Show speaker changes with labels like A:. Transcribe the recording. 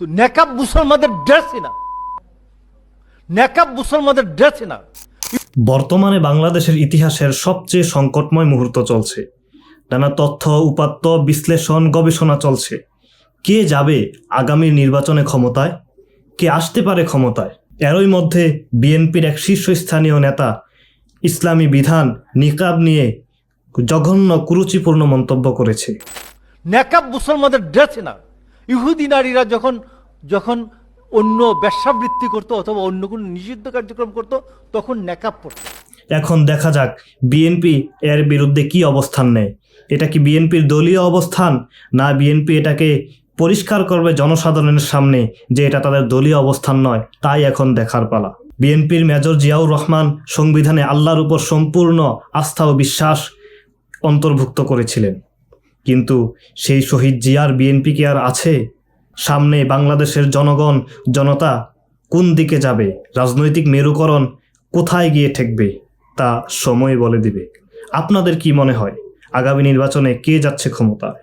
A: তো নেকাব মুসলমানদের ড্রেসই না, নেকাব মুসলমানদের ড্রেসই না।
B: বর্তমানে বাংলাদেশের ইতিহাসের সবচেয়ে সংকটময় মুহূর্ত চলছে। নানা তথ্য উপাত্ত বিশ্লেষণ গবেষণা চলছে। কে যাবে আগামী নির্বাচনে ক্ষমতায়, কে আসতে পারে ক্ষমতায়। এরই মধ্যে বিএনপির এক শীর্ষস্থানীয় নেতা ইসলামী বিধান নিকাব নিয়ে জঘন্য কুরুচিপূর্ণ মন্তব্য করেছে।
A: নেকাব মুসলমানদের ড্রেসই না। ইহুদি নারীরা যখন যখন অন্য ব্যবসাবৃত্তি করতো অথবা অন্য কোনো নিষিদ্ধ কার্যক্রম করতো তখন নেকাব পড়তো।
B: এখন দেখা যাক বিএনপি এর বিরুদ্ধে কি অবস্থান নেয়। এটা কি বিএনপির দলীয় অবস্থান, না বিএনপি এটাকে পরিষ্কার করবে জনসাধারণের সামনে যে এটা তাদের দলীয় অবস্থান নয়? তাই এখন দেখার পালা। বিএনপির মেজর জিয়াউর রহমান সংবিধানে আল্লাহর উপর সম্পূর্ণ আস্থা ও বিশ্বাস অন্তর্ভুক্ত করেছিলেন, কিন্তু সেই শহীদ জিয়ার বিএনপি কি আর আছে? সামনে বাংলাদেশের জনগণ জনতা কোন দিকে যাবে, রাজনৈতিক মেরুকরণ কোথায় গিয়ে ঠেকবে তা সময় বলে দিবে। আপনাদের কি মনে হয় আগামী নির্বাচনে কে যাচ্ছে ক্ষমতায়?